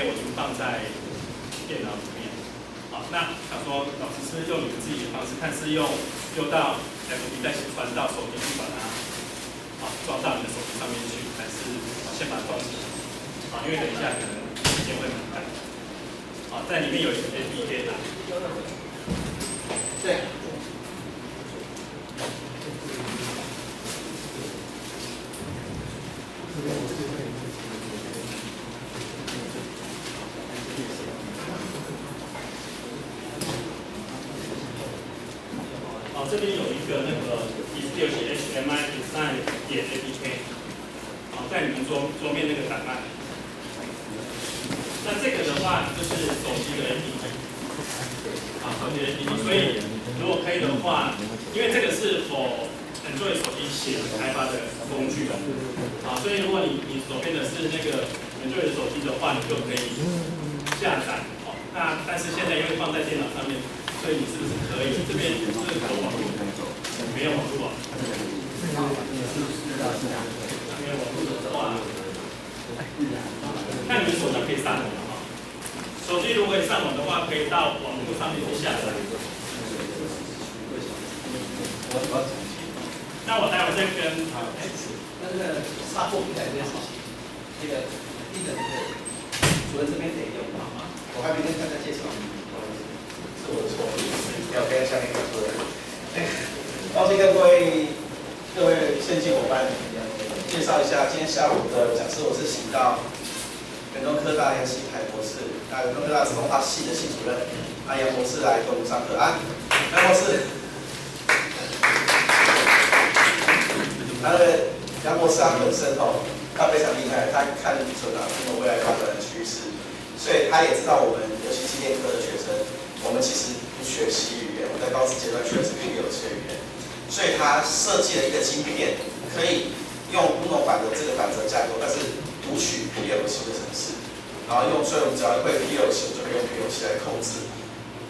APK 我已经放在电脑里面。好，那想说老师是用你们自己的方式，看是用到 FB 再传到手机去把它装到你的手机上面去，还是先把它装起来？因为等一下可能时间会蛮赶。在里面有一个 APK 档。对。这边有一个那个有写 HMI Design 点 APK， 在你们桌面那个档案。那这个的话就是手机的 APK， 手机的 APK， 所以如果可以的话，因为这个是Android 手机写开发的工具所以如果你手边的是那个 Android 手机的话，你就可以下载那但是现在因为放在电脑上面。所以你是不是可以？这边是有网络，没有网络没有网络的话，那你们手机可以上网手机如果可以上网的话，可以到网络上面去下载。那我待会再跟那个插播平台这件事情，那个主任这边得用到吗？我还没跟大家介绍。是我的错，要跟下面讲说的。高兴跟各位先进伙伴介绍一下，今天下午的讲师我是请到远东科大杨希凯博士，远东科大自动化系的系主任杨博士来给我们上课杨博士，杨博士他本身他非常厉害，他看得准中国未来发展的趋势，所以他也知道我们尤其是电科的学生。我们其实不学习语言，我在高职阶段学的是 PLC 的语言，所以他设计了一个晶片，可以用UNO版的这个反折架构，但是读取 PLC 的程式，然后所以我们只要会 PLC， 就可以用 PLC 来控制。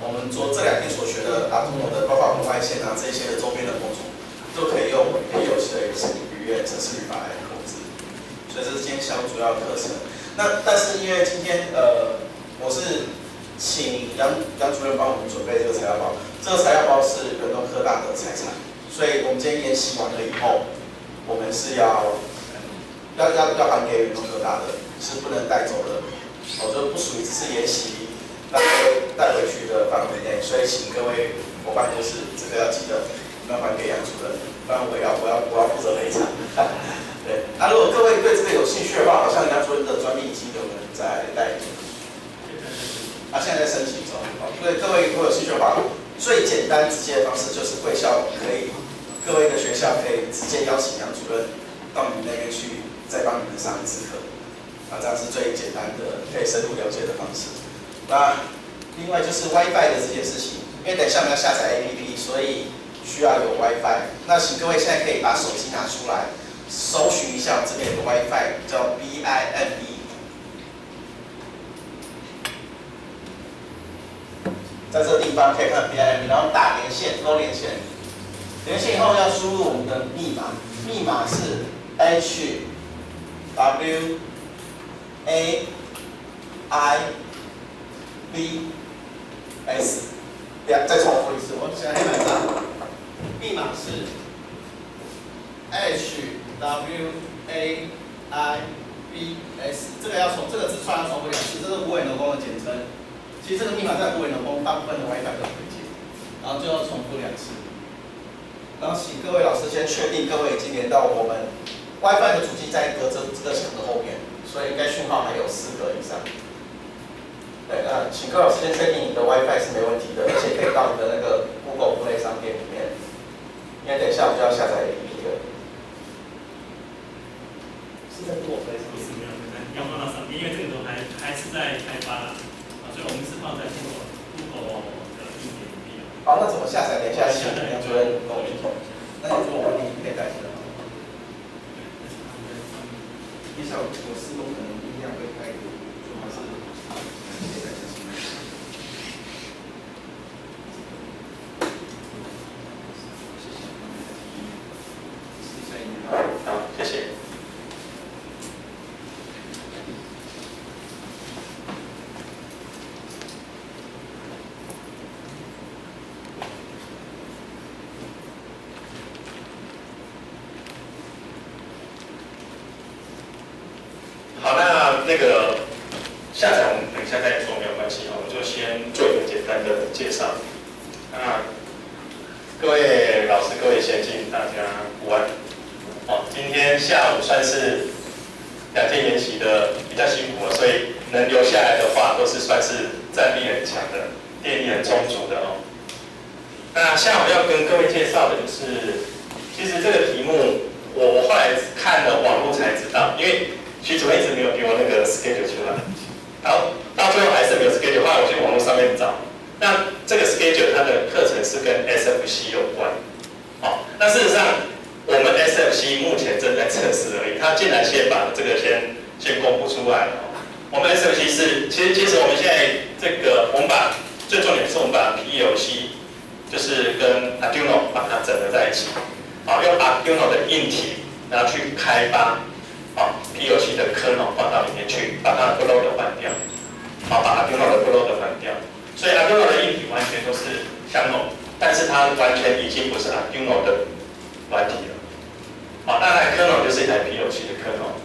我们做这2天所学的Arduino的，包括红外线这些的周边的模组，都可以用 PLC 的语言程式语法来控制。所以这是今天下午主要的课程。但是因为今天我是请杨主任帮我们准备这个材料包，这个材料包是远东科大的财产，所以我们今天研习完了以后，我们是要还给远东科大的，是不能带走的，就不属于只是研习带回去的范围内，所以请各位伙伴就是这个要记得要还给杨主任，不然我要负责赔偿。对，如果各位对这个有兴趣的话，好像杨主任的专利已经有人在代理。现在在申请中，所以各位如果有兴趣的话，最简单直接的方式就是贵校各位的学校可以直接邀请杨主任到你们那边去，再帮你们上一次课，这样是最简单的可以深入了解的方式。那另外就是 WiFi 的这件事情，因为等一下我们要下载 APP， 所以需要有 WiFi。那请各位现在可以把手机拿出来，搜寻一下我这边有个 WiFi 叫 BIME。在这个地方可以看到 BIME， 然后打连线，都连线。连线以后要输入我们的密码，密码是 HWAIB， 再重复一次，我写在黑板上，密码是 HWAIB， 这个字串要重复2次，这是无尾农工的简称。其实这个密码在无尾农工大部分的 WiFi 都可以接，然后就要重复2次。然后请各位老师先确定各位已经连到我们 WiFi 的主机在隔着这个墙的后面，所以应该讯号还有4格以上。对，请各位老师先确定你的 WiFi 是没问题的，而且可以到你的那个 Google Play 商店里面，因为等一下我们就要下载 APP 了。是在 Google Play 上面？是没有，要放到上面，因为这个都还是在开发啦，所以我们是放在 Google 的硬件里面。好，那怎么下载？等一下请杨主任跟我们说。那你说我问你可以带起来吗？一下我施工可能音量会开一点，主要是可以带起来。好，谢谢。那个下载我们等一下再做没有关系，我们就先做一个简单的介绍。各位老师、各位先进，大家午安。今天下午算是2天研习的比较辛苦了，所以能留下来的话，都是算是战力很强的、电力很充足的哦。那下午要跟各位介绍的就是，其实这个题目我后来看了网络才知道，因为徐主任一直没有给我那个 schedule 出来，然后到最后还是没有 schedule， 后来我去网络上面找。那这个 schedule 它的课程是跟 SFC 有关，那事实上我们 SFC 目前正在测试而已，它竟然先把这个先公布出来了。我们 SFC 是其实我们现在这个我们把最重点是我们把 PLC 就是跟 Arduino 把它整合在一起，用 Arduino 的硬体然后去开发PLC 的kernel放到里面去，把它的 boot 换掉，把 Arduino 的 boot 换掉。所以 Arduino 的硬体完全都是相容，但是它完全已经不是 Arduino 的软体了。那台 kernel 就是一台 PLC 的 kernel。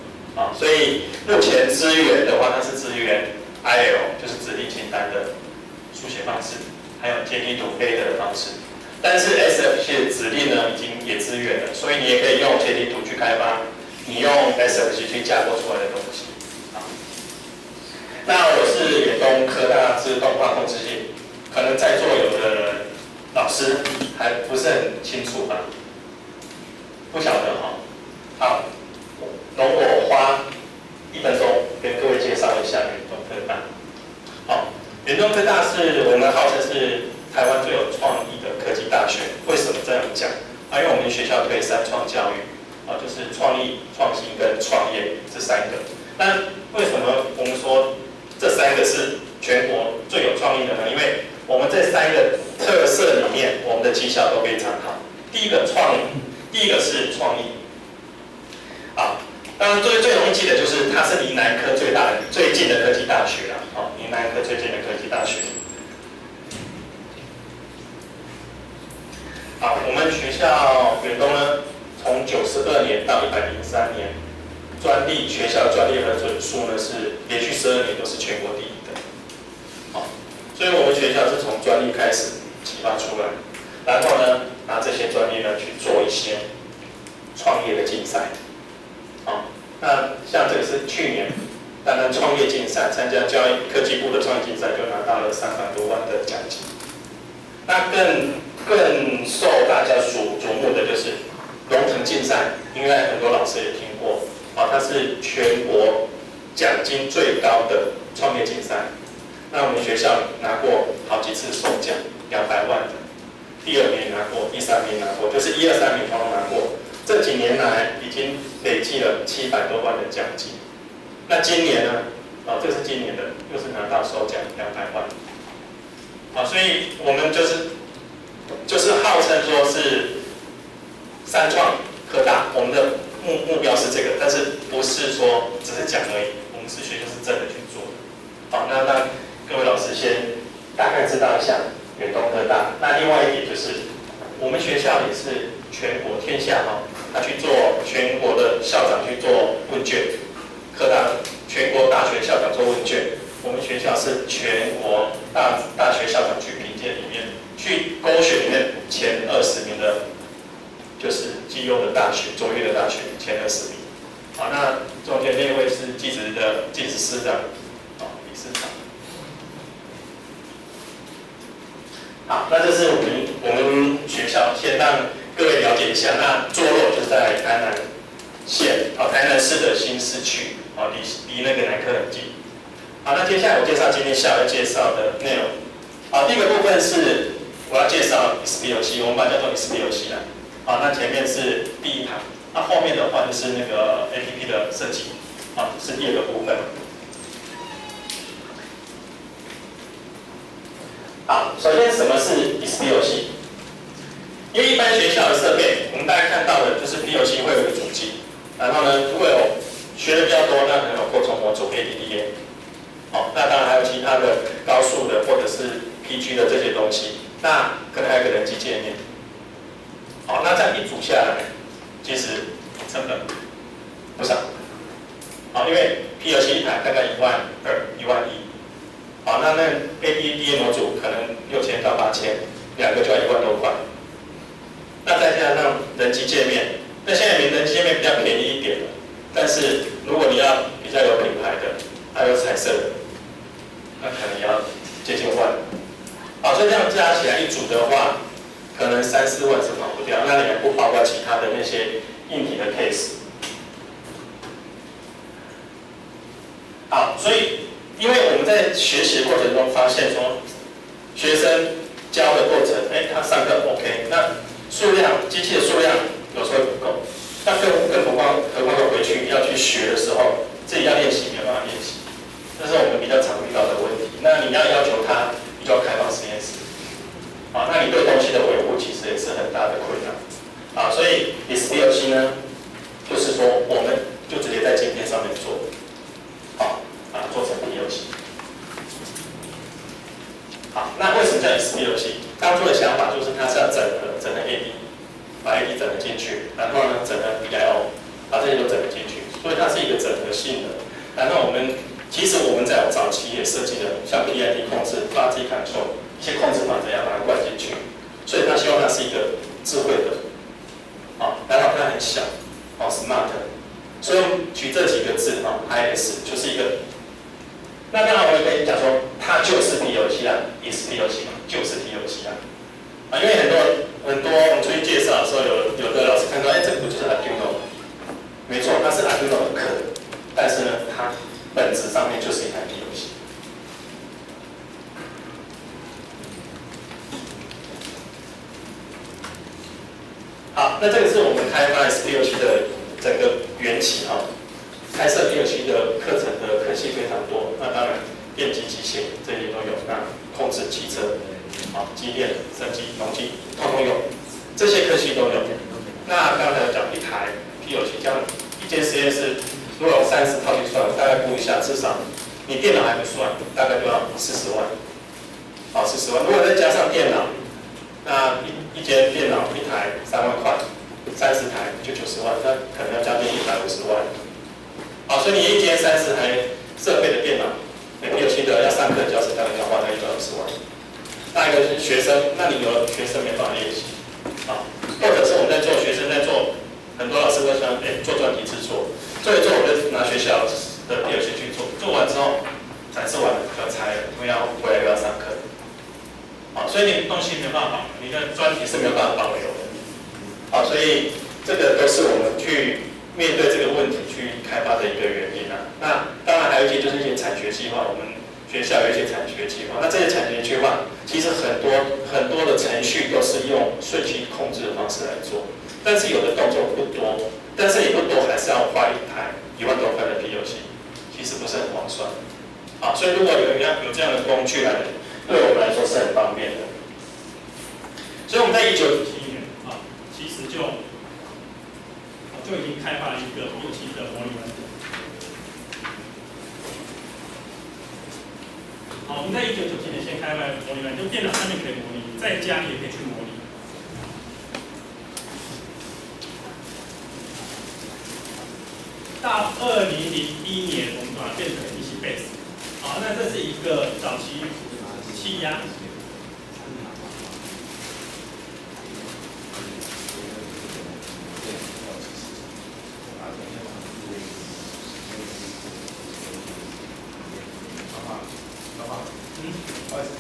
所以目前支援的话，它是支援 IL， 就是指令清单的书写方式，还有阶梯图 A 的方式。但是 SFC 的指令呢，已经也支援了，所以你也可以用阶梯图去开发你用 SFC 去架构出来的东西。那我是远东科大自动化控制系，可能在座有的老师还不是很清楚吧？不晓得哈。好，容我花1分钟跟各位介绍一下远东科大。远东科大是我们号称是台湾最有创意的科技大学。为什么这样讲？因为我们学校推3创教育，就是创意、创新跟创业这3个。那为什么我们说这3个是全国最有创意的呢？因为我们这3个特色里面，我们的绩效都非常好。第一个是创意，当然最容易记得就是它是离南科最近的科技大学了，离南科最近的科技大学。我们学校远东呢，从92年到103年。学校专利核准数呢是连续12年都是全国第一的，所以我们学校是从专利开始启发出来，然后呢拿这些专利呢去做一些创业的竞赛，那像这个是去年单单创业竞赛参加教育科技部的创业竞赛就拿到了300多万的奖金，那更受大家瞩目的就是龙腾竞赛，应该很多老师也听过。它是全国奖金最高的创业竞赛。那我们学校拿过好几次首奖，200万的，第2名拿过，第3名拿过，就是1、2、3名通通拿过。这几年来已经累计了700多万的奖金。那今年呢？这是今年的，又是拿到首奖200万。所以我们就是号称说是3创科大，我们的目标是这个，但是不是说只是讲而已，我们是学校是真的去做的。那让各位老师先大概知道一下远东科大。那另外一点就是，我们学校也是全国天下他去做全国的校长去做问卷，科大全国大学校长做问卷，我们学校是全国大学校长去评鉴里面去勾选里面前20名的。就是绩优的大学、卓越的大学前20名。那中间那位是技职师长，理事长。那这是我们学校，先让各位了解一下。那坐落就是在台南县，台南市的新市区，离那个南科很近。那接下来我介绍今天下午要介绍的内容。第一个部分是我要介绍 SPLC， 我们把它叫做 SPLC 啦。那前面是第1堂，那后面的话就是那个 APP 的设计，是第2个部分。首先什么是 SPLC？ 因为一般学校的设备，我们大家看到的就是 PLC 会有一个主机，然后呢，如果有学的比较多，那可能有扩充模组 ADDA，那当然还有其他的高速的或者是 PG 的这些东西，那可能还有个人机界面。那这样一组下来，其实成本不少。因为，PLC 一台大概12000、11000。好，那 ADDA 模组可能6000到8000，两个就要1万多块。那再加上人机界面，那现在人机界面比较便宜一点了，但是如果你要比较有品牌的，还有彩色的，那可能也要接近万。好，所以这样加起来一组的话，可能3、4万是跑不掉。那你还不包括其他的那些硬体的 case。好，所以因为我们在学习的过程中发现说，学生教的过程，他上课 OK， 那数量机器的数量有时候不够，那更何况回去要去学的时候，自己要练习没有办法练习，这是我们比较常遇到的问题。那你要求他，你就要开放实验室，啊，那你对东西的维护其实也是很大的困难，啊，所以 SDLC 呢，就是说我们就直接在晶片上面做，做成 PLC。好，那为什么叫 SDLC？ 当初的想法就是它是要整合 AD， 把 AD 整合进去，然后呢整合 BIO， 把这些都整合进去，所以它是一个整合性的。然后其实我们在早期也设计了像 PID 控制、Fuzzy Control 一些控制法则要把它灌进去，所以他希望它是一个智慧的，然后它很小，smart， 所以取这几个字IS 就是一个。那当然我也可以讲说，它就是 PLC 啊，也是 PLC 嘛，就是 PLC 啊。因为很多我们出去介绍的时候，有的老师看到，这个不就是 Arduino？ 没错，它是 Arduino 的壳，但是呢，它本质上面就是一台 PLC。好，那这个是我们开发 SDLC 的整个缘起开设 PLC 的课程的科系非常多，那当然电机、机械这些都有，那控制汽车、机电、升机、农机，通通有，这些科系都有。那刚才有讲一台 PLC， 这样一间实验室如果有30套去算，大概估一下，至少你电脑还不算，大概就要40万。40万，如果再加上电脑，那一间电脑一台3万块，30台就90万，那可能要将近150万。所以你一间30台设备的电脑，PLC 的要上课教室大概要花到150万。那一个是学生，那你有学生没办法练习，或者是我们在做学生在做，很多老师会想，做专题制作，做一做我就拿学校的 PLC 去做，做完之后展示完了就要拆了，因为回来又要上课。所以你东西没有办法保留，你的专题是没有办法保留的。所以这个都是我们去面对这个问题去开发的一个原因啊。那当然还有一些就是一些产学计划，我们学校有一些产学计划。那这些产学计划其实很多的程序都是用顺序控制的方式来做，但是有的动作不多，但是也不多，还是要花一台1万多块的 PLC， 其实不是很划算。所以如果有这样的工具来，对我们来说是很方便的。所以我们在1997年其实就已经开发了一个PLC的模拟软体。我们在1997年先开发模拟软体，就电脑上面可以模拟，在家里也可以去模拟。到2001年，我们把它变成 PC Base。那这是一个早期气压。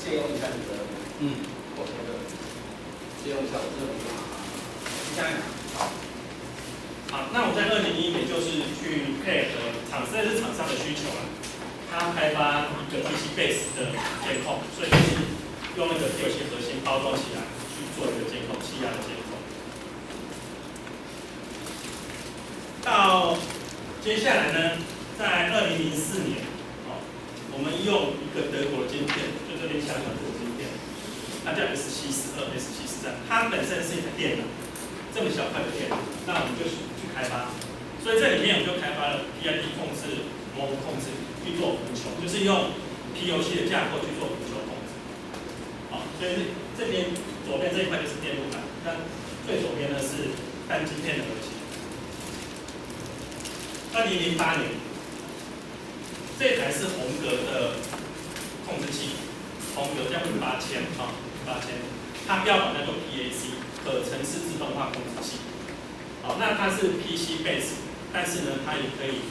借用一下你的，借用一下我这个。那我在2001年就是去配合这是厂商的需求他开发一个 PC Base 的监控，所以就是用那个 PLC 核心包装起来去做一个监控，气压的监控。到接下来呢，在2004年，我们用一个德国的晶片，就这边小小的晶片，它叫 S742、S743，它本身是一台电脑，这么小块的电脑，那我们就去开发。所以这里面我们就开发了 PID 控制、模糊控制去做浮球，就是用 PLC 的架构去做浮球控制。所以这边左边这一块就是电路板，那最左边呢是单晶片的核心。2008年，这台是红格的控制器，红格叫8000啊，8000，它标榜叫做 PAC 可程式自动化控制器。好，那它是 PC base， 但是呢，它也可以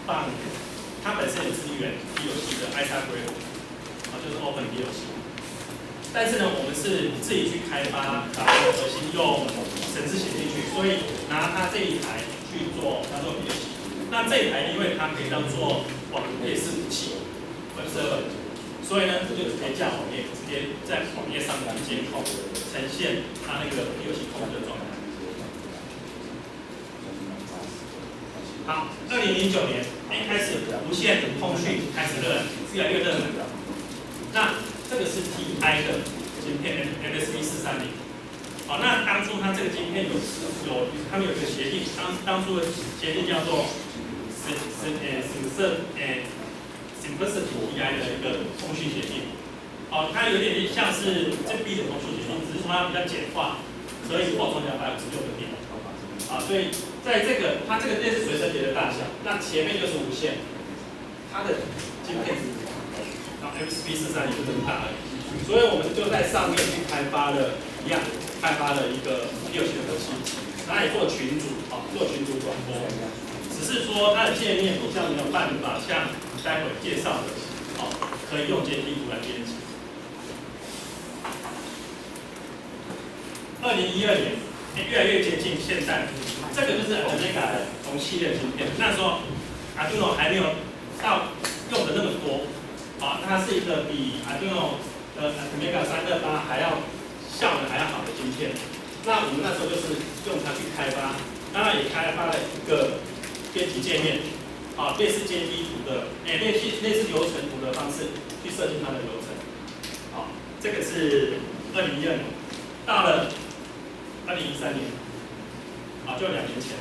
放，它本身有支援 DOC 的 ISAGRAPH， 啊，就是 Open DOC。但是呢，我们是自己去开发，把核心用程式写进去，所以拿它这一台去做当做 DOC。那这一台因为它可以当做网页伺服器 ，Web Server， 所以呢，这就直接架网页，直接在网页上去监控，呈现它那个 DOC 控制的状态。好，2009年开始无线通讯开始越来越热门。那这个是 TI 的晶片 MSP 430。好，那当初它这个晶片他们有一个协定，当初的协定叫做Simplicity TI 的一个通讯协定。哦，它有点像是这 B 的通讯协定，只是说它比较简化，可以扩充256个点。啊，所以在这个它这个电视随身碟的大小，那前面就是无线，它的晶片是。MSP 430就更大而已，所以我们就在上面去开发了一个DOC的核心，然后也做群组，做群组转播，只是说它的界面比较没有办法像待会介绍的，可以用阶梯图来编辑。2012年，越来越接近现代，这个就是 Omega 同系列晶片，那时候 Arduino 还没有到用的那么多。好，它是一个比 Arduino 的 Omega 328还要效能还要好的晶片。那我们那时候就是用它去开发，当然也开发了一个编辑界面，类似阶梯图的，类似流程图的方式去设计它的流程。好，这个是2012年，到了2013年，就2年前。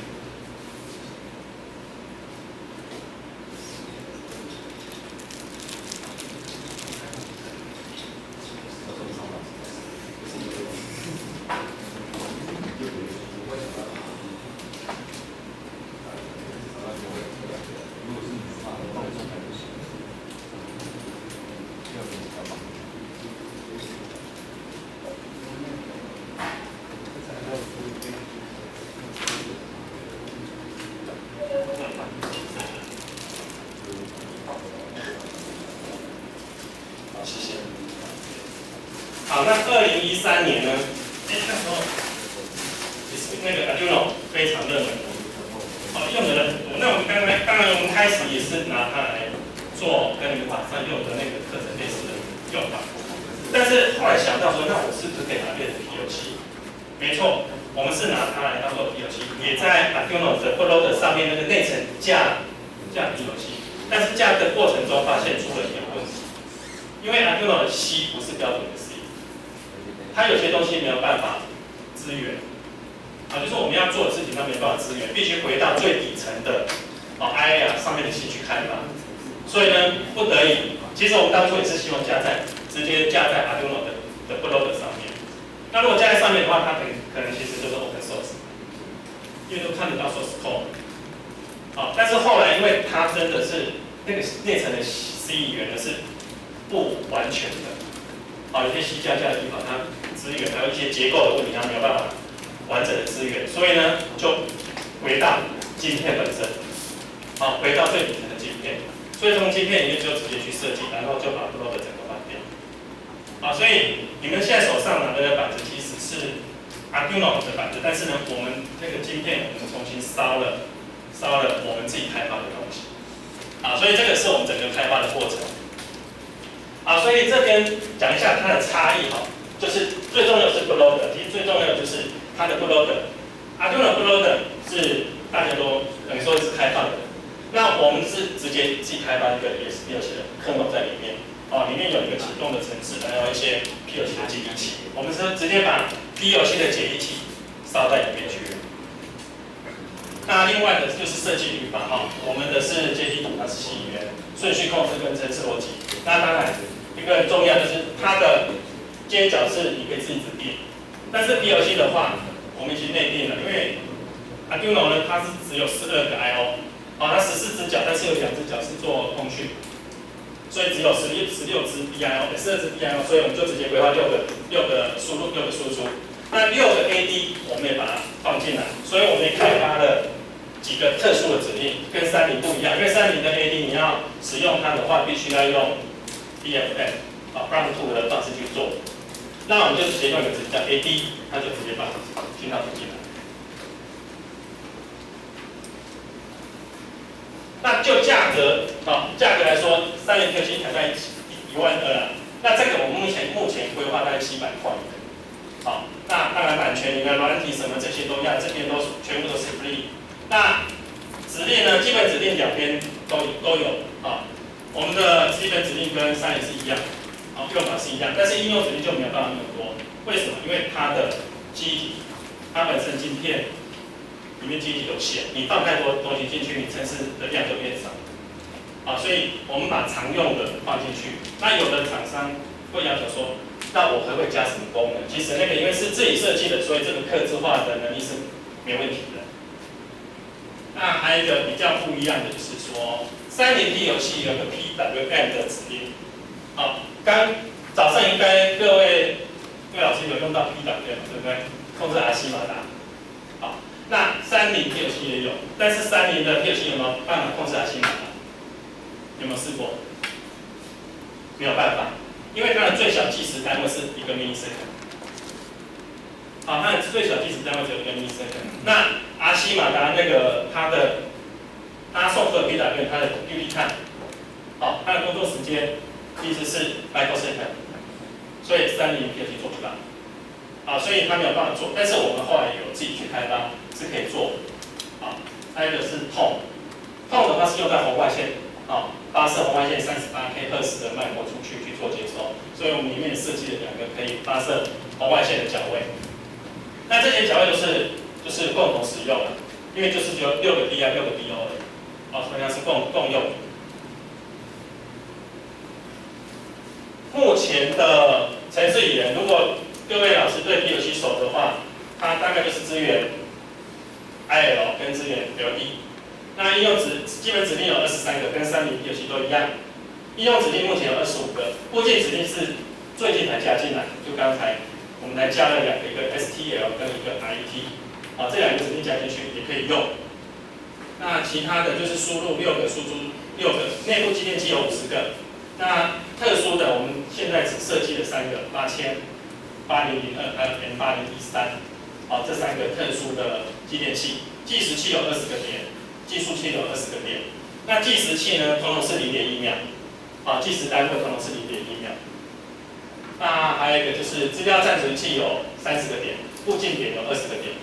好，那2013年呢？那时候那个 Arduino 非常热门，用的人很多。那我们当然我们开始也是拿它来做跟你们网上用的那个课程类似的用法。但是后来想到说，那我是不是可以把它变成 POC？ 没错，我们是拿它来当做 POC， 也在 Arduino 的 board 上面那个内层架 POC， 但是架的过程中发现出了一点问题，因为 Arduino 的 C 不是标准的 C。它有些东西没有办法支援，就是我们要做的事情它没有办法支援，必须回到最底层的IA 上面的系去开发。所以呢，不得已，其实我们当初也是希望直接架在 Arduino 的 board 上面。那如果架在上面的话，它可能其实就是 open source， 因为都看得到 source code。但是后来因为它真的是那个内层的 C 语言呢是不完全的。有些C++的地方，它资源还有一些结构的问题，它没有办法完整的资源，所以呢，就回到晶片本身，回到最底层的晶片，所以从晶片里面就直接去设计，然后就把 board 整个换掉。所以你们现在手上拿的板子其实是 Arduino 的板子，但是呢，我们那个晶片我们重新烧了我们自己开发的东西。所以这个是我们整个开发的过程。所以这边讲一下它的差异就是最重要的是 board， 其实最重要的就是它的 board。Arduino board 是大家都等于说是开放的，那我们是直接自己开发一个 POC 的kernel在里面，里面有一个启动的程式，还有一些 POC 的解译器，我们是直接把 POC 的解译器烧在里面去。那另外的就是设计语法我们的是阶梯图，它是C语言，顺序控制跟程式逻辑。那当然一个很重要就是它的接角是你可以自己指定，但是 POC 的话，我们已经内定了，因为 Arduino 呢它是只有12个 I/O，它14只脚，但是有2只脚是做通讯，所以只有16支 DIO，12支 DIO，所以我们就直接规划6个输入，6个输出。那6个 AD 我们也把它放进来，所以我们也开发了几个特殊的指令，跟30不一样，因为30的 AD 你要使用它的话，必须要用 BFF Brown 2的方式去做。那我们就直接用一个指令叫 AD， 它就直接把讯号读进来。那就价格来说，3年PLC 才在12000啊。那这个我们目前规划大概700块。那当然版权、你的软体什么这些都要，这边全部都是 free。那指令呢，基本指令两边都有我们的基本指令跟3年是一样，用法是一样，但是应用指令就没有办法那么多。为什么？因为它的记忆体，它本身晶片里面记忆体有限，你放太多东西进去，你程式的量就变少。所以我们把常用的放进去。那有的厂商会要求说，那我可不可以加什么功能？其实那个因为是自己设计的，所以这个客制化的能力是没问题的。那还有一个比较不一样的就是说，30P 游戏有个 PWM 的指令。刚早上应该各位老师有用到 PWM 对不对？控制阿西马达。那30P 游戏也有，但是30的 P 游戏有没有办法控制阿西马达？有没有试过？没有办法，因为它的最小计时单位是1个 millisecond。它的最小计时单位只有1个 millisecond。那阿西马达那个它送出的 PWM 它的 QD time， 它的工作时间其实是 microsecond， 所以30 PLC 做不到。所以它没有办法做，但是我们后来有自己去开发，是可以做的。还有一个是痛的话是用在红外线，发射红外线38K 赫兹的脉搏出去做接收，所以我们里面设计了2个可以发射红外线的脚位。那这些脚位就是共同使用的，因为就是只有6个 DI 6个 DO 而已，所以它是共用的。目前的程式语言，如果各位老师对 PLC 熟的话，它大概就是支援 IL 跟支援 LD。那应用基本指令有23个，跟30 PLC 都一样。应用指令目前有25个，附件指令是最近才加进来，就刚才我们才加了2个，一个 STL 跟一个 IET。这2个指令加进去也可以用。那其他的就是输入6个，输出6个，内部机电器有50个。那特殊的，我们现在只设计了3个，8000、8002还有 M8013。这3个特殊的机电器，计时器有20个点，计数器有20个点。那计时器呢，通通是0.1秒，计时单位通通是0.1秒。那还有一个就是资料暂存器有30个点，附近点有20个点。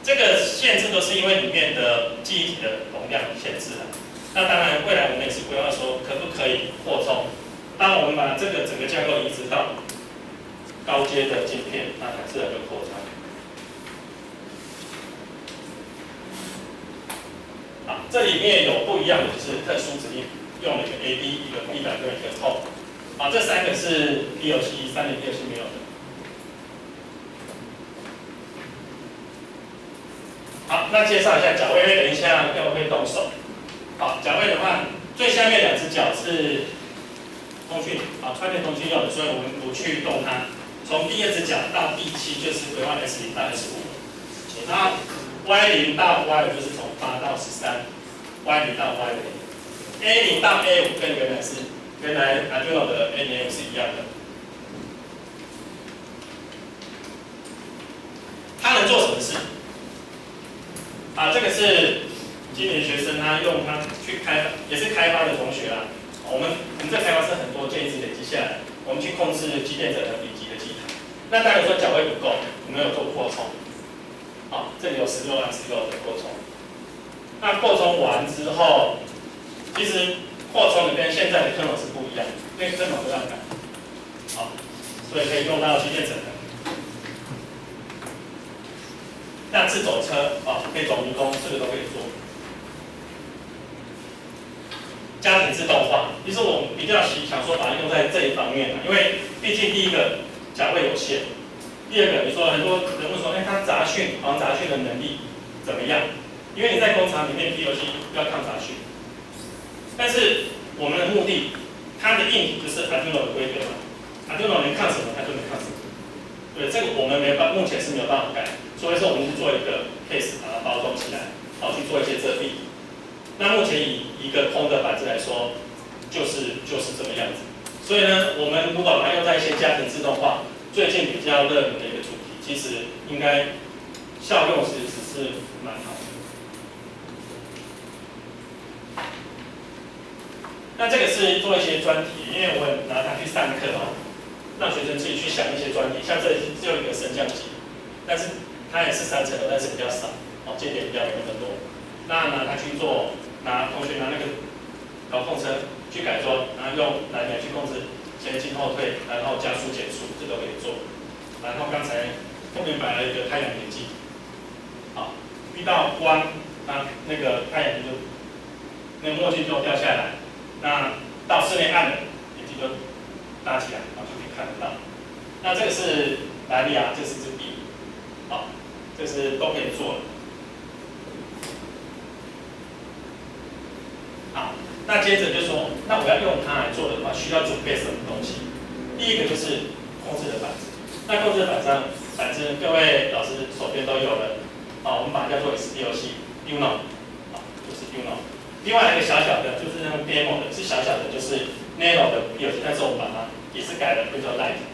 这个限制都是因为里面的记忆体的容量限制了。那当然，未来我们也是规划说，可不可以扩充？当我们把这个整个架构移植到高阶的晶片，那它自然就扩张。这里面有不一样的，就是特殊指令，用了一个 AD， 一个 PWM， 一个 TOM。这3个是 PLC30 PLC 没有的。好，那介绍一下脚位，因为等一下要会动手。脚位的话，最下面2只脚是通讯，串联通讯用的，所以我们不去动它。从第2只脚到第7就是规划 S0 到 S5， 然后 Y0 到 Y5就是从8到13，Y0 到 Y5，A0 到 A5 跟原来 Arduino 的 NM 是一样的。它能做什么事？这个是今年学生他用它去开发，也是开发的同学啦。我们这开发是很多件一直累积下来，我们去控制机电整合比级的机台。那当然说脚位不够，我们有做扩充。这里有16万16的扩充。那扩充完之后，其实扩充的跟现在的kernel是不一样的，因为kernel都要改。所以可以用到机电整合。那自走车可以走迷宫，这个都可以做。家庭自动化，其实我比较想说把它用在这一方面，因为毕竟第一个脚位有限，第二个你说很多人问说，它防杂讯的能力怎么样？因为你在工厂里面 PLC 要抗杂讯，但是我们的目的它的硬体就是 Arduino 的规格嘛 ，Arduino 能看什么它就能看什么。对，这个我们目前是没有办法改，所以说我们是做一个 case 把它包装起来，好去做一些遮蔽。那目前以一个空的板子来说，就是这个样子。所以呢，我们如果把它用在一些家庭自动化，最近比较热门的一个主题，其实应该效用其实是蛮好的。那这个是做一些专题，因为我拿它去上课哦，让学生自己去想一些专题。像这里只有一个升降机，但是它也是3层楼，但是比较少，哦，接点比较没那么多。那拿它去做，同学拿那个遥控车去改装，然后用蓝牙去控制前进后退，然后加速减速，这都可以做。然后刚才后面摆了一个太阳眼镜，好，遇到光，那个太阳就那个墨镜就掉下来。那到室内暗了，眼睛就搭起来，然后就可以看得到。那这个是蓝牙，这是支笔，好，这是都可以做的。好，那接着就说，那我要用它来做的话，需要准备什么东西？第一个就是控制的板子。那控制的板子，各位老师手边都有了，我们把它叫做 SDOC，Uno， 就是 Uno。另外一个小小的，就是那个 demo 的，是小小的，就是 Nano 的 PLC， 但是我们把它也是改了，叫 Lite，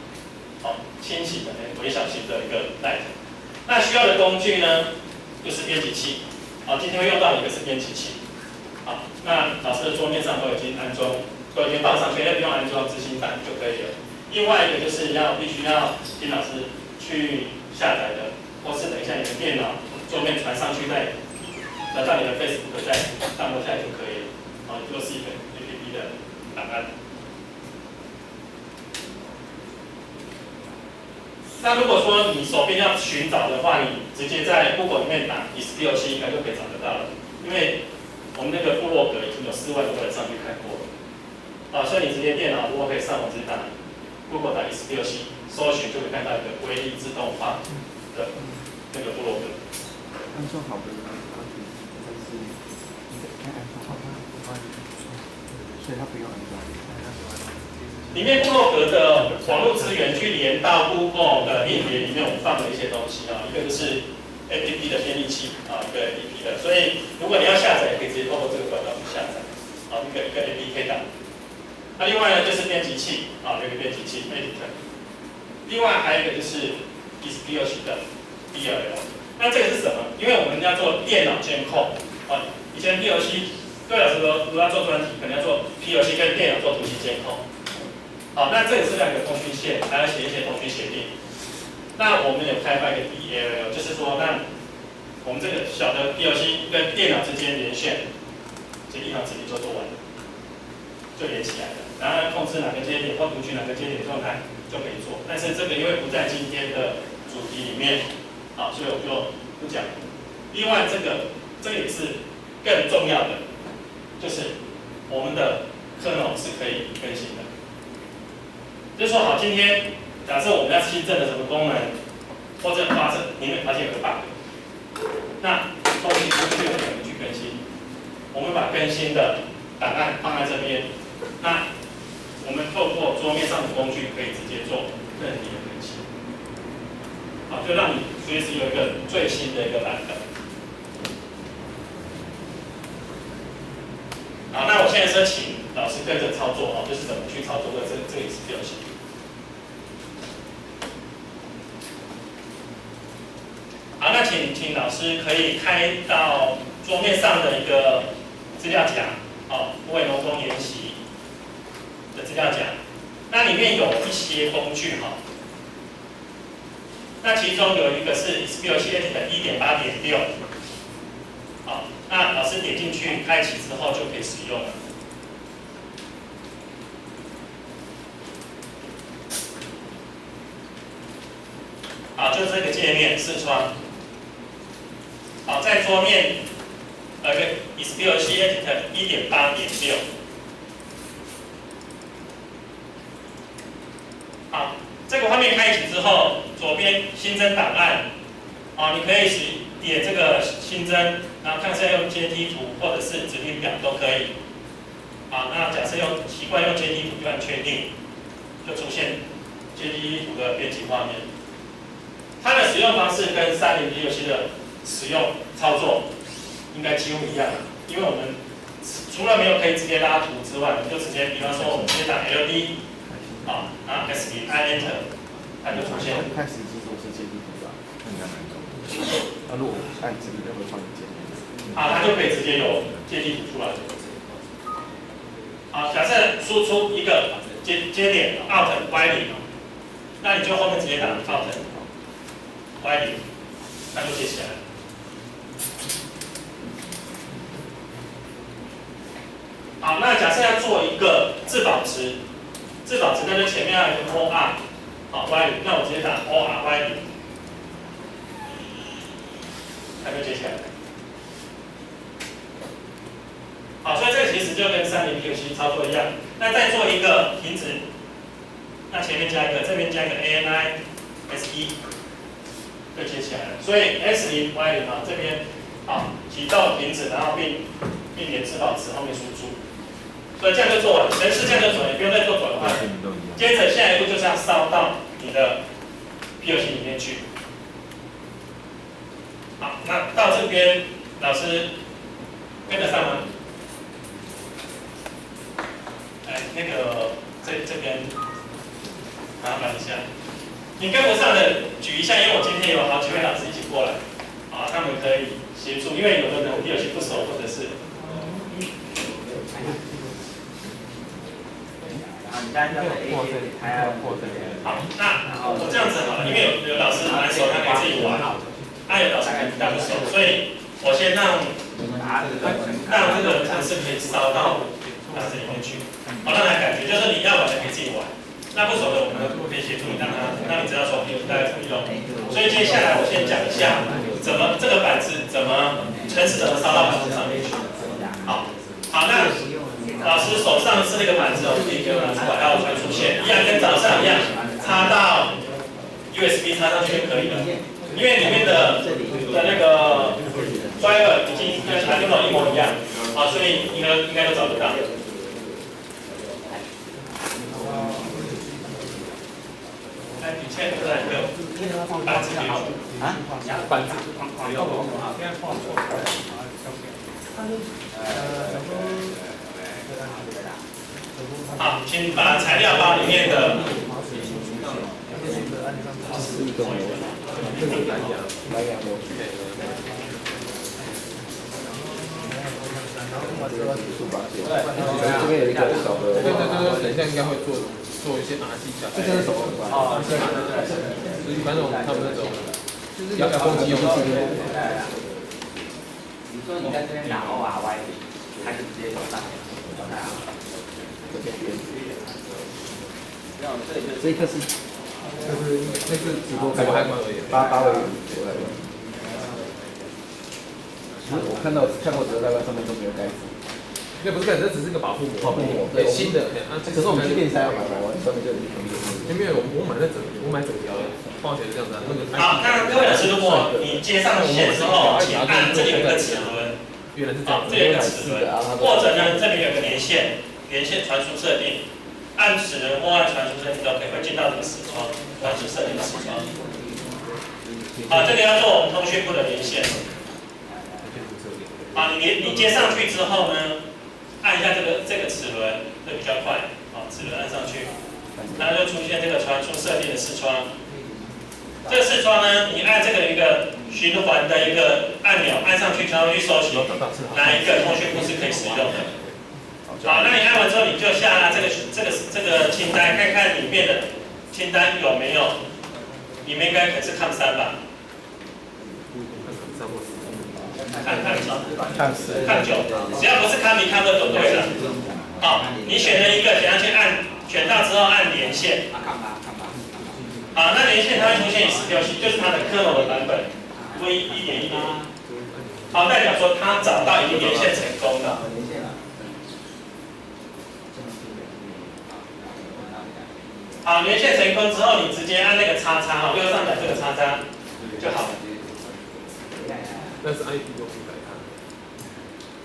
轻型的微小型的一个 Lite。那需要的工具呢，就是编辑器，今天会用到一个是编辑器，那老师的桌面上都已经放上去，不用安装执行版就可以了。另外一个就是必须要请老师去下载的，或是等一下你的电脑桌面传上去再。到你的 Facebook 再download下来就可以了，就是一个 APP 的档案。那如果说你手边要寻找的话，你直接在 Google 里面打 SDOC 应该就可以找得到了，因为我们那个部落格已经有4万多人上去看过了，所以你直接电脑如果可以上网直接打 Google 打 SDOC 搜寻，就可以看到一个微粒自动化的那个部落格。安装好的。所以它不用安装。里面部落格的网络资源去连到 Google 的硬碟里面，我们放了一些东西一个就是 APP 的编译器一个 APP 的，所以如果你要下载，也可以直接透过这个管道去下载一个 APK 档。那另外呢就是编辑器那个编辑器 Editor， 另外还有一个就是 SDOC 的 DLL。那这个是什么？因为我们要做电脑监控以前 PLC。对老师说，如果要做专题，可能要做 PLC 跟电脑做图形监控。那这个是2个通讯线，还要写一些通讯协定。那我们有开发一个 DLL， 就是说让我们这个小的 PLC 跟电脑之间连线，这一行指令就做完了，就连起来了。然后控制哪个接点或读取哪个接点状态就可以做。但是这个因为不在今天的主题里面，所以我就不讲。另外这个也是更重要的。就是我们的kernel是可以更新的，就是说好，今天假设我们要新增的什么功能，或者里面发现有个 bug， 那东西就有可能去更新。我们把更新的档案放在这边，那我们透过桌面上的工具可以直接做任意的更新，就让你随时有一个最新的一个版本。那我现在是请老师跟着操作就是怎么去操作这个也是PLC。好，那请老师可以开到桌面上的一个资料夹，为农工研习的资料夹。那里面有一些工具那其中有一个是 SPLC 的 1.8.6。那老师点进去开启之后就可以使用了。就这个界面视窗。在桌面有一个 SPLC Editor 1.8.6。这个画面开启之后，左边新增档案，你可以点这个新增。然后看是要用阶梯图或者是指令表都可以。好，那假设习惯用阶梯图，就按确定，就出现阶梯图的编辑画面。它的使用方式跟30P6C的使用操作应该几乎一样，因为我们除了没有可以直接拉图之外，我们就直接，比方说我们直接打 LD， 啊，然后 S 按 Enter， 它就出现。开始制作是阶梯图吧？那应该蛮重要。那如果按这个会放键。好，它就可以直接有阶梯图出来。好，假设输出一个接点 Alt Y0， 那你就后面直接打 Alt Y0， 它就接起来了。好，那假设要做一个自保值，那就前面要有一个 OR， 好 Y0， 那我直接打 OR Y0， 它就接起来了。好，所以这个其实就跟30P6C操作一样。那再做一个停止，那前面加一个，这边加一个 ANI S1， 就接起来了。所以 S0 Y0 啊这边好启动停止，然后并点自保值后面输出。所以这样就做完，程式这样就做完，你不用再做转换。接着下一步就是要烧到你的 P6C 里面去。好，那到这边老师跟得上吗？哎，那个这边麻烦一下，你跟不上的举一下，因为我今天有好几位老师一起过来，啊，他们可以协助，因为有的人P6C不熟，或者是。好，那我这样子好了，因为有老师蛮熟，他可以自己玩，有老师比较不熟，所以我先让这个程式可以烧到这里面去，好，让他感觉就是你要玩的可以自己玩，那不熟的我们可以协助你，让你知道说大概怎么用。所以接下来我先讲一下怎么这个板子怎么程式怎么烧到板子上面去。好，那。老师手上是那个板子，我自己就拿出来，然后传输线，一样跟早上一样，插到 USB 插上去就可以了。因为里面的那个 driver 已经跟 Arduino 一模一样，啊，所以应该都找得到。来，你现在过来一个板子给我。啊？板子。好，请把材料包里面的这边有一个小的，对，等一下应该会做一些RC小。这是什么？就是一般那种他们那种遥控器用的。你说你在这边打 ORY， 它就直接走上来。这一颗是，那是直播开关而已8位我看过直播开关上面都没有盖子。那不是盖子，这只是个保护膜。保护膜，对，新的。可是我们去电商要买完，上面就有一条。因为我买整条的，化学这样子那个。好，那各位老师，如果你接上线之后，请按这里有一个齿轮。原来是这样。这里有一个齿轮，或者呢，这里有个连线传输设定，按齿轮或按传输设定都可以，会进到这个视窗，传输设定的视窗。好，这个要做我们通讯部的连线。好，你接上去之后呢，按一下这个齿轮会比较快。好，齿轮按上去，然后就出现这个传输设定的视窗。这个视窗呢，你按这个一个循环的一个按钮，按上去，然后去搜寻哪一个通讯部是可以使用的。好，那你按完之后，你就下这个清单，看看里面的清单有没有，里面应该可能是COM3吧。COM9，只要不是COM1、COM2就对了。好，你选了一个，怎样去按？选到之后按连线。好，那连线它会出现10P6C，就是它的 kernel 的版本 V1.1.1。好，代表说它找到已经连线成功了。好，连线成功之后，你直接按那个叉叉，右上角这个叉叉就好了。但是 IP 都不改它。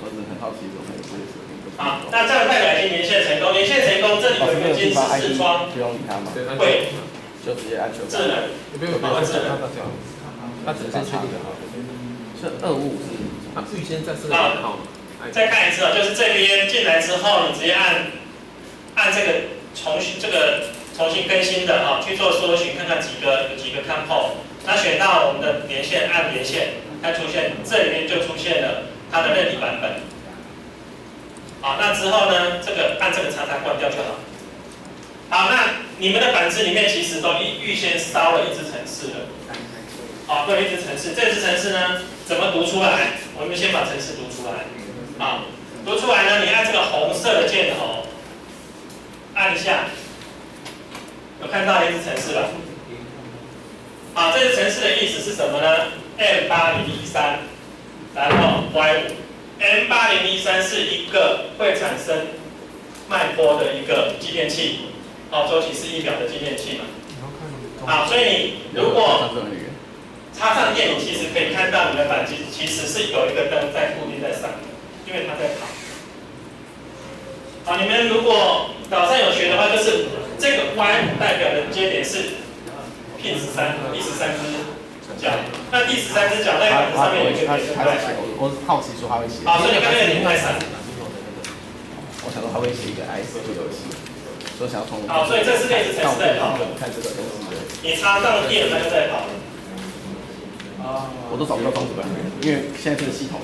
我只是很好奇，怎么还有这些设定都好，那这样代表已经连线成功。连线成功，这里有一个监视视窗，不用理他嘛，会就直接按球。智能，不用智能，他只是先确定好。是255是他预先在设定好嘛？再看一次啊，就是这边进来之后，你直接按这个重新更新的啊，去做搜寻，看看有几个看后，那选到我们的连线，按连线，它出现这里面就出现了它的任意版本。好，那之后呢，按这个叉叉关掉就好。好，那你们的板子里面其实都预先烧了一支程式了。好，对，一支程式，这支程式呢怎么读出来？我们先把程式读出来。好，读出来呢，你按这个红色的箭头，按一下，有看到一支程式了。好，这支程式的意思是什么呢 ？M8013，然后 Y5。M8013是一个会产生脉波的一个继电器，周期是1秒的继电器嘛。好，所以你如果插上电，你其实可以看到你的板机其实是有一个灯在固定在上的，因为它在跑。好，你们如果早上有学的话，就是这个 Y 代表的接点是 Pin 13，第13只脚。那第13只脚那个板子上面有一个点，对不对？我好奇说他会写。好，所以你看那个点在闪。我想说他会写一个 ISQ 游戏，所以想要从。好，所以这是类似程式在跑。看这个东西的。你插上电，它就在跑。我都找不到装置版，因为现在这个系统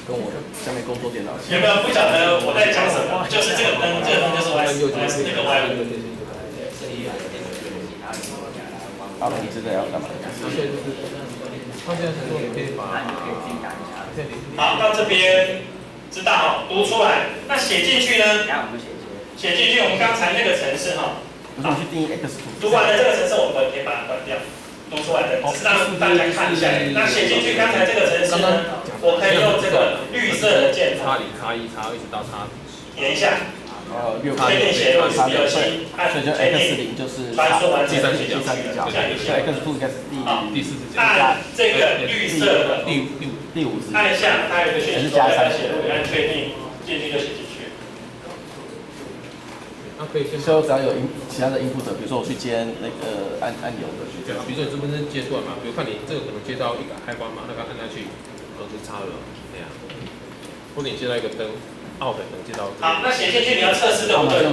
跟我下面工作电脑。有没有不晓得我在讲什么？就是这个灯，这个灯就是 Y， 那个 Y。啊，你这个要干嘛？他现在是说你可以把，好，到这边知道读出来，那写进去呢？写进去，我们刚才那个程式哈，我去定义 X 图。读完了这个程式，我们可以把它关掉。读出来的，只是让大家看一下。那写进去刚才这个程式呢，我可以用这个绿色的箭头，叉0、叉1、叉2一直到叉。点一下。确定写入10游戏，按确定X0就是传输完成第三写进去，角，这样就行。X2应该是第4只角。按这个绿色的第5只。按一下，它有一个讯息说要不要写入，按确定，进去就写进去。那可以先。所以我只要有其他的 input，比如说我去接那个按钮的，比如说你这边是接段嘛，比如看你这个可能接到一个开关嘛，那个按下去，就插了，这样。或者你接到一个灯。可能接到。好，那写进去你要测试对不对？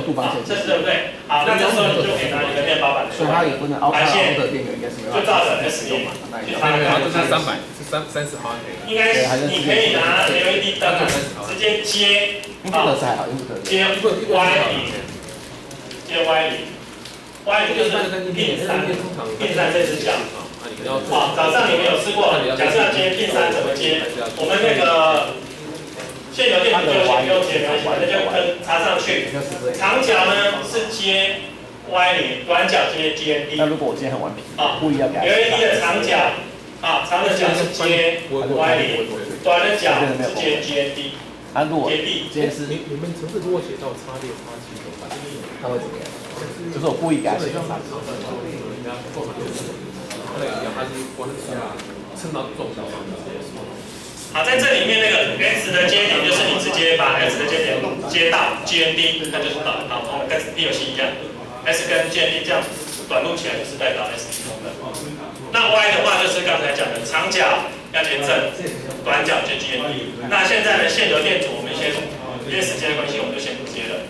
测试对不对？好，那这时候你就可以拿一个面包板出来，来线，就照着 S 用嘛，去插看。这是300，是30毫安培。应该是你可以拿 LED 灯直接接，接 Y0，就是 Pin 3这只脚。好，早上你们有试过，假设要接 Pin 3怎么接？我们那个。现有电子就先不用接，没关系，反正就跟插上去。长角呢是接 Y0，短角接 GND。那如果我今天很顽皮，故意要给 LED 的长角，长的角是接 Y0，短的角是接 GND。如果今天是你们程式如果写到叉6、叉7怎么办？他会怎么样？就是我故意给他写到叉7。他是关蹭到重到。好，在这里面那个 X 的接点就是你直接把 X 的接点接到 GND， 它就是导通的，跟 DLC 一样。S 跟 GND 这样短路起来就是代表 S 通的。那 Y 的话就是刚才讲的长角要接正，短角接 GND。那现在的现流电阻我们先因为时间的关系，我们就先不接了。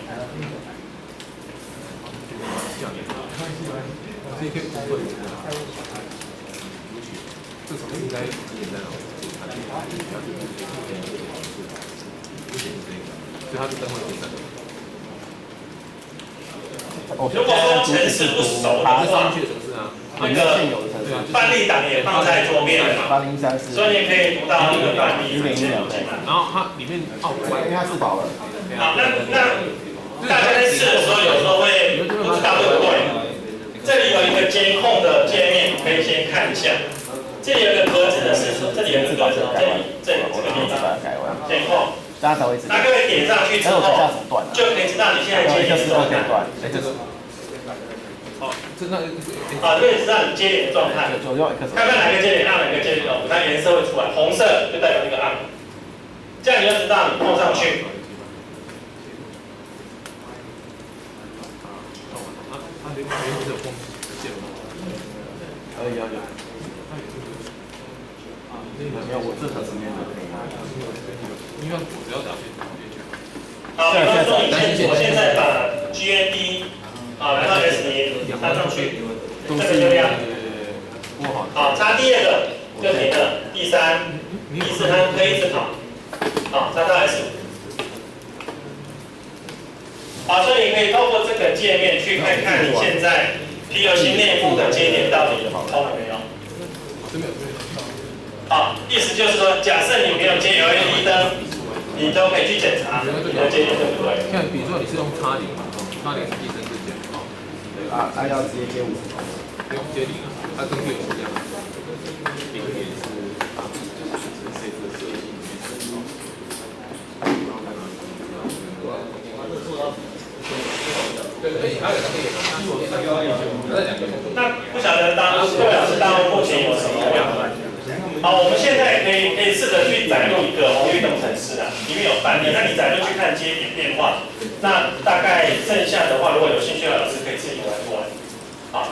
这种应该简单哦。所以它是灯会有灯。如果说程式不熟的话，那个范例档也放在桌面了嘛，所以你也可以读到那个范例。然后它里面因为它是薄了。好，那大家在试的时候，有时候会不知道对不对？这里有一个监控的界面，可以先看一下。这里有一个格子的是说，这里有一个格子，这里这个地方监控，那各位点上去之后，就可以知道你现在接点的状态。就可以知道你接点的状态。看看哪个接点按，哪个接点off，它颜色会出来，红色就代表那个按，这样你就知道你碰上去。不是有风线吗？可以啊，有。没有，我这条时间就可以。因为我只要打去旁边去。好，比方说我现在把 GAD 来到 S0插上去，这个就亮。好，插第二个就停了，第三、第四它可以一直跑。好，插到 S5。好，所以你可以透过这个界面去看看你现在 PLC 内部的接点到底通了没有。好，意思就是说，假设你没有接 LED 灯，你都可以去检查你的接点对不对？像比如说你是用插零嘛，插零是第三次键，要直接接50，不用接零啊，它跟六一样。零也是那不晓得各位老师目前有什么样的？好，我们现在可以试着去载入一个红绿灯程式啊，里面有范例，那你载入去看接点变化。那大概剩下的话，如果有兴趣的老师可以自己玩一玩。好，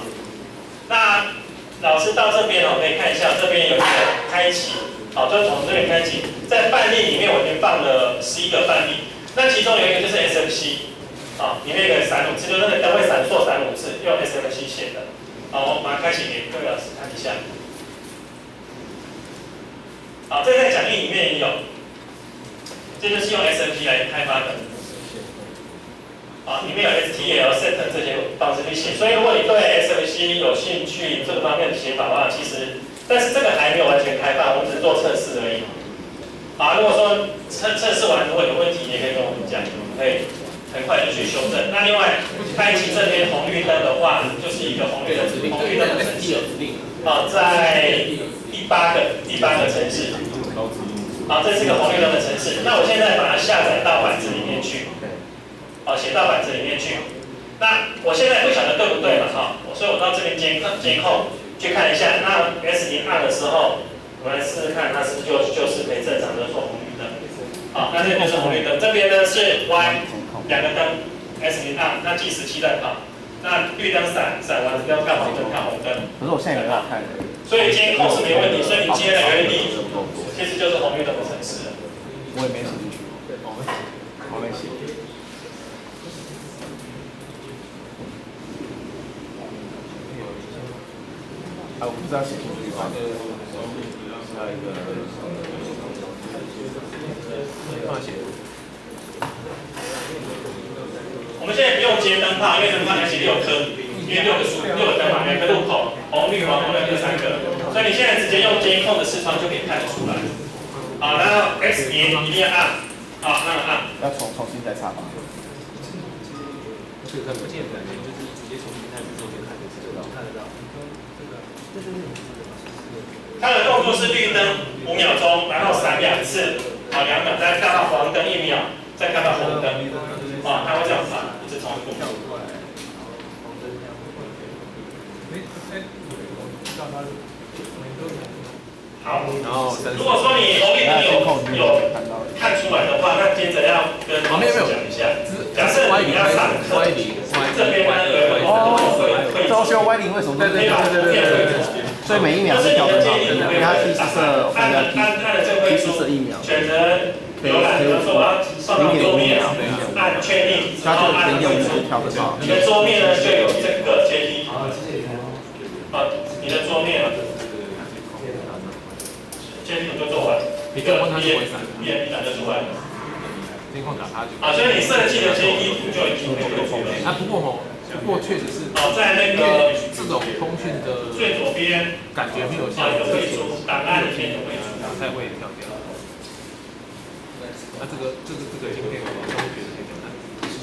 那老师到这边可以看一下，这边有一个开启，好，就从这边开启。在范例里面我已经放了11个范例，那其中有一个就是 SMC。里面有个闪5次，就是那个灯会闪烁3、5次，用 SMC 写的。好，我把它开启给各位老师看一下。好，这在讲义里面也有，这就是用 SMC 来开发的。好，里面有 STL、set 这些方式去写，所以如果你对 SMC 有兴趣这个方面的写法的话，其实，但是这个还没有完全开放，我们只是做测试而已。好，如果说测试完如果有问题，也可以跟我们讲，我们可以很快就去修正。那另外，开启这边红绿灯的话，就是一个红绿灯的程式。在第八个程式。好，这是个红绿灯的程式。那我现在把它下载到板子里面去。好，写到板子里面去。那我现在不晓得对不对嘛？所以我到这边监控去看一下。那 S0按的时候，我们来试试看，它是不是就是可以正常的做红绿灯。好，那这边就是红绿灯，这边呢是 Y。2个灯 S0按，那计时器在跑，那绿灯闪完要看黄灯，看红灯。可是我现在也没有看。所以监控是没问题，所以你接了 LED， 其实就是红绿灯的程式了。我也没写进去，我没写。我不知道写进去吧？下一个，放写。我们现在不用接灯泡，因为灯泡要写6颗，因为6个灯嘛，每个路口红绿黄红绿3个，所以你现在直接用监控的视窗就可以看得出来。好，然后 X 一定要按，好，按。要重新再插吧。这个看不见的，就是直接重新开始做就看得到。它的动作是绿灯5秒钟，然后闪2次，好2秒，再看到黄灯1秒，再看到红灯。它会这样闪，一直重复。好，如果说你红绿灯有看出来的话，那接着要跟老师讲一下。假设你要上课，这边呢有周修歪零为什么？对。所以每1秒是调整好，因为它提示色分的提示色1秒。选择浏览，比如说我要上到桌面，按确定，然后按退出。你的桌面呢就有这个阶梯。你的桌面，阶梯就做完，一个1栏就出来了。监控打它就。所以你设计的阶梯图就已经可以做了。不过确实是。在那个这种通讯的最左边，感觉没有像有退出，档案里面有退出，才会跳掉。那这个已经可以了，我觉得可以看。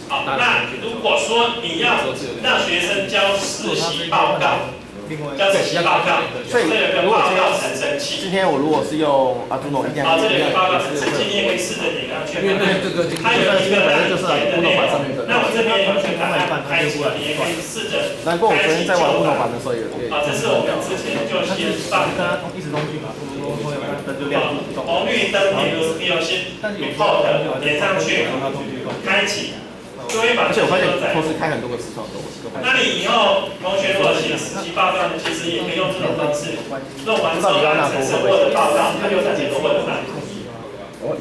好，那如果说你要让学生交实习报告，所以有个报告产生器。今天我如果是用Arduino，一定要。这里有报告产生器，你也可以试着点上去。因为这个它有一个让你填的内容。那我这边有全档案开启了，你也可以试着。难怪我昨天在玩Uno版的时候也。这是我们之前就先放的。一直东西嘛，红绿灯你有先 report 点上去，开启。就会把而且我发现都在。同时开很多个视窗都那你以后同学如果写实习报告，其实也可以用这种方式，弄完之后按产生 Word 报告，它就产生一个 Word 档。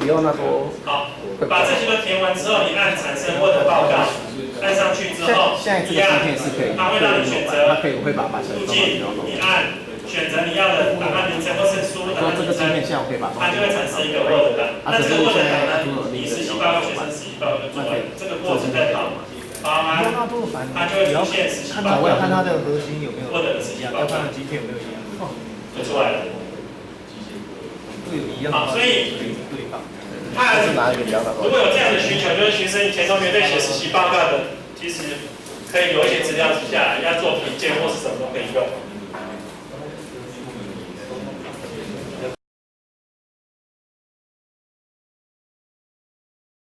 里奥纳多好，把这些都填完之后，你按产生 Word 报告，按上去之后，现在这个芯片是可以，它会让你选择它可以会把路径，你按选择你要的档案名称或是输入档案名称，它就会产生一个 Word 档。那这个 Word 档呢，你实习报告、学生实习报告就做完，这个过程在跑。好吗？它就会出现实习报告。我要看它的核心有没有，或者实习报告，晶片有没有一样，就出来了。会有一样。好，所以看如果有这样的需求，就是学生以前同学在写实习报告的，其实可以有一些资料记下来，要做评鉴或是什么的